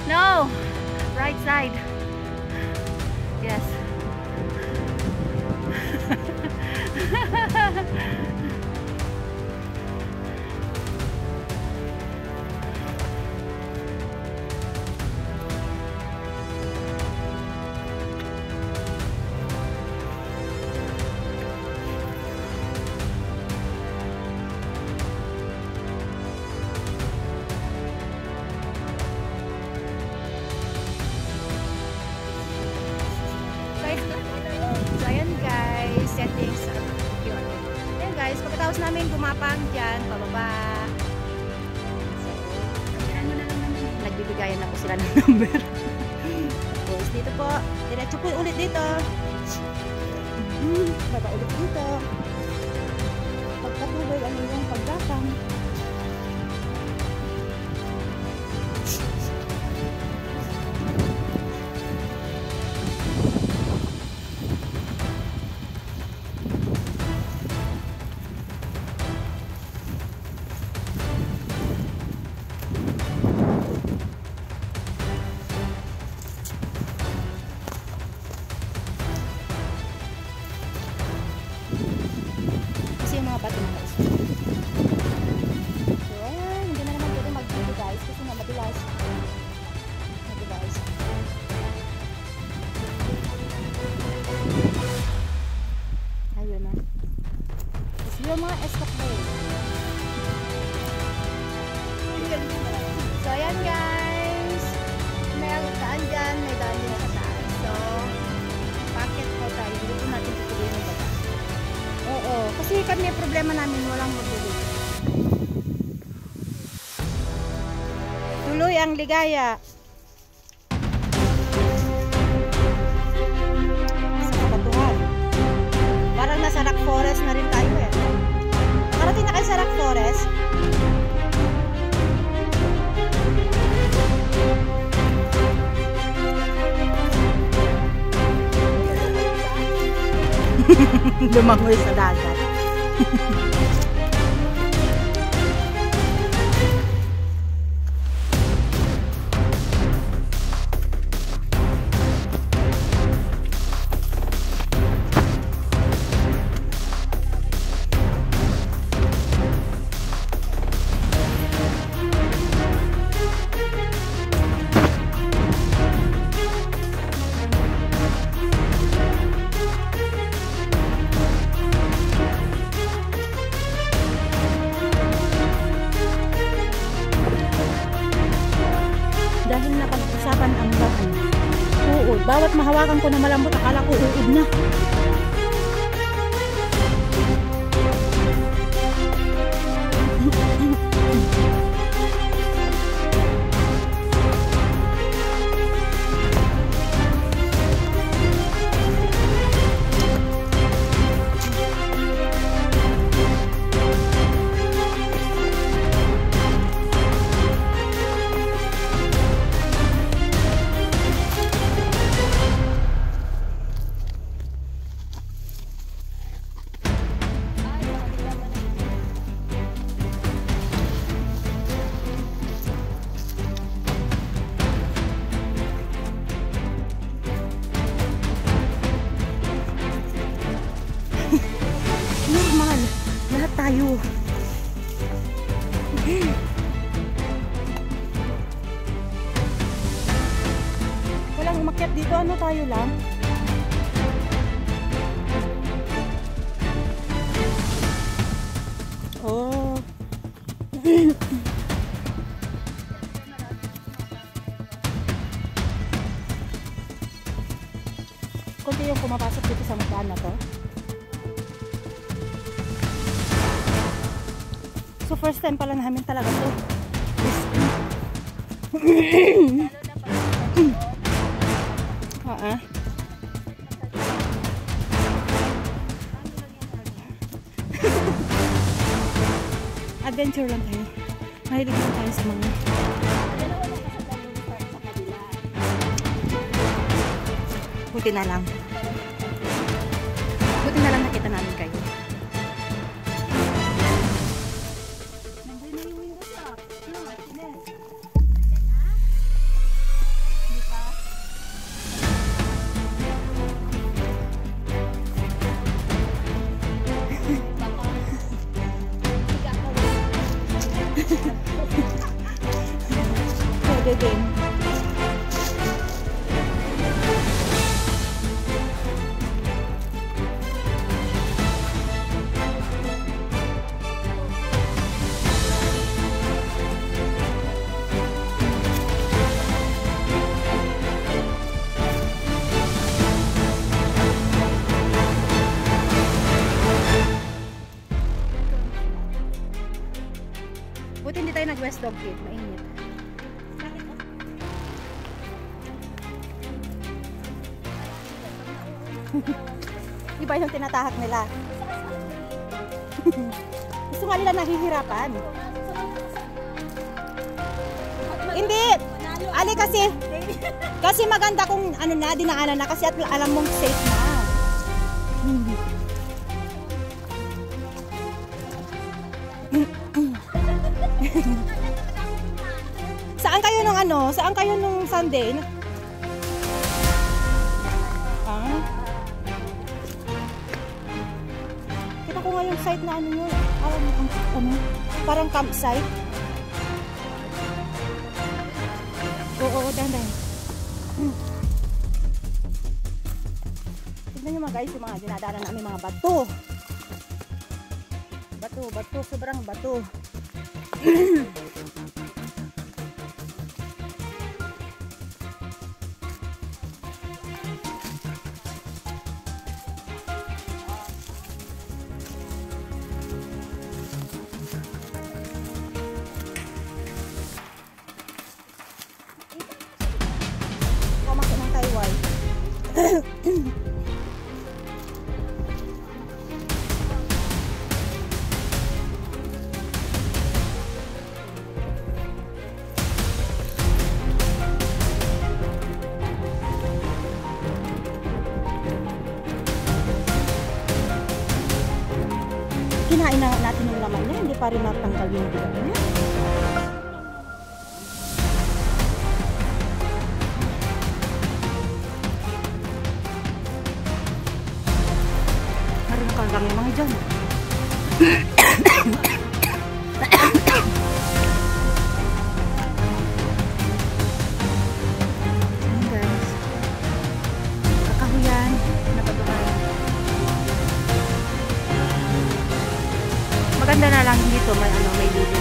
No! Right side. Yes. So ayan guys, settings yun. Ayan guys, pagkatapos namin gumapang dyan, pababa. So, nagbibigayan na po sila ng number. Tapos dito po, diretso po ulit dito. Baba ulit dito. Pagkatubay ang iyong paggapang. Kasi yung mga bato na guys. So ayan, hindi na naman pwede mag-video guys kasi nga madulas. Madulas. Ayun na. Kasi yung mga escapade. So ayan guys. May daan dyan, may daan din sa taas. So, packet po tayo. Hindi po natin tutuloy ng baba. Oo, kasi kami problema namin walang magbibig. Tuloy ang ligaya. Sa kabatuhan. Parang nasa Rock Forest na rin tayo eh. Nakarating na kayo sa Rock Forest. Lumangoy sa dagat. Dahil napag-usapan ang bahan. Uod. Bawat mahawakan ko na malambot, akala ko uod na. Normal. Lahat tayo. Walang umakyat dito. Ano tayo lang? Oh. Kunti yung pumapasok dito sa magdaan na to. So first time pala namin talaga to. Adventure lang tayo. Mahilig lang tayo sa mga buti na lang. Buti na lang nakita namin kayo. Pwede din. Buti hindi tayo nag-West Dog Cave. Mainit. Iba yung tinatahak nila. Gusto nga nila nahihirapan. Hindi! Ali kasi maganda kung ano na, dinaanan na kasi at alam mong safe na. Saan kayo nung ano? Saan kayo nung Sunday? Ah? Kita ko nga yung site na ano yun. Parang campsite. Oo, dandan. Tignan nyo mga guys, yung mga dinadaanan namin mga bato. Bato, sobrang bato. Kumakin ng Taiwan. Kinain na natin yung laman niya, hindi pa rin natanggal yung bigat niya. Marunong lang yung mga dyan. Ayan guys. Kakahuyan. Napadukan. Maganda na lang dito, may lilim.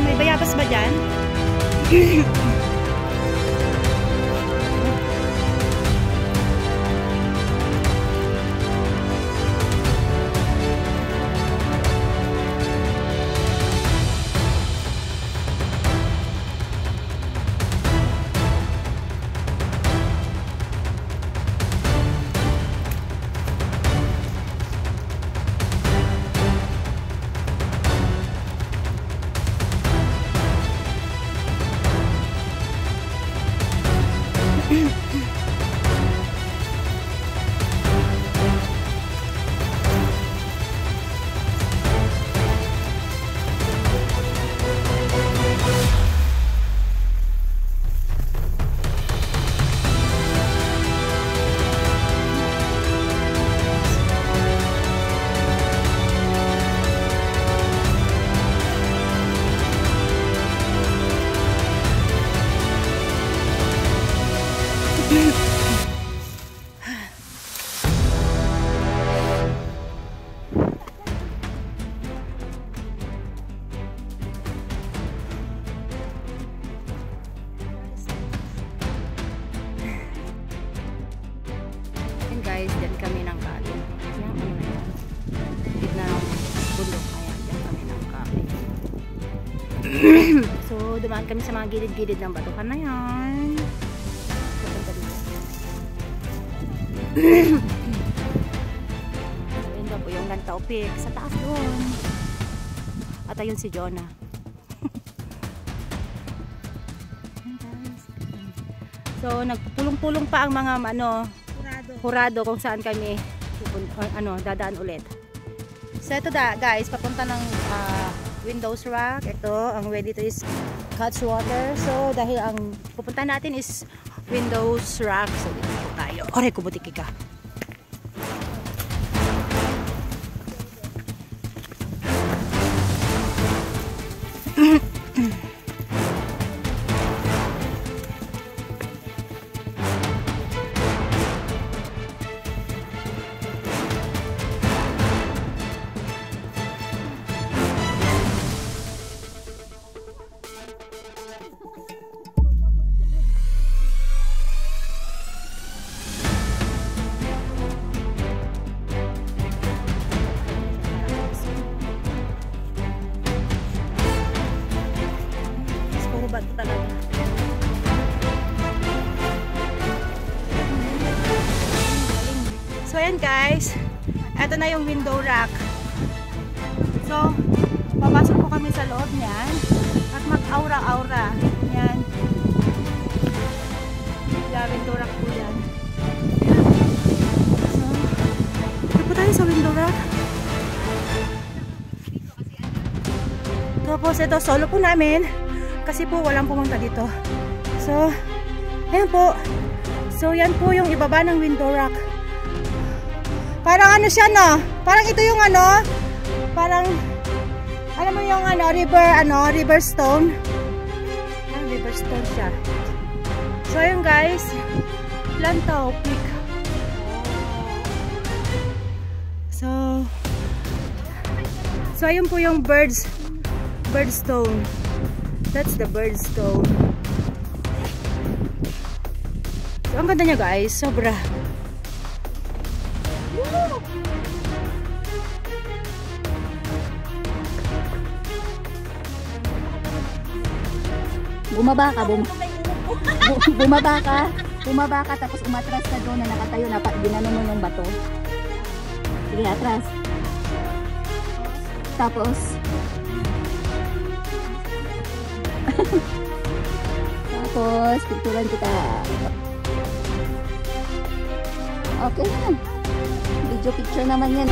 May bayabas ba dyan? guys, dyan kami ng kali. Yan, ano na yan. Gitna ng bundok. Ayan, dyan kami ng kali. So, dumaan kami sa mga gilid-gilid ng batukan na yan. Pupunta dito. Ayun daw po yung Lantau Peak. Sa taas doon. At ayun si Jonah. So, nagpulong-pulong pa ang mga hurado kung saan kami dadaan ulit. So, ito guys, papunta ng Windows Rock. Ito, ang way dito is Cutswater. So, dahil ang pupunta natin is Windows Rock. So, dito po tayo. Oray, kubutiki ka. Talaga. So ayan guys, eto na yung window rack. So papasok po kami sa loob niyan at mag-aura-aura. Yan. Yeah, window rack po yan. So, ito po tayo sa window rack. Tapos ito, solo po namin. Kasi po walang pumunta dito. So, ayan po. So, yan po yung ibaba ng window rack. Parang ano siya, no? Parang ito yung ano, parang, alam mo yung ano, river stone. River stone siya. So, ayun guys, Lantau Peak. So, ayun po yung birdstone. That's the birdstone. So, ang ganda niya guys. Sobra. Woo! Bumaba ka tapos umatras ka doon na nakatayo na ginano mo yung bato. Sige, atras. Tapos picturean kita. Okay na. Video picture naman yan.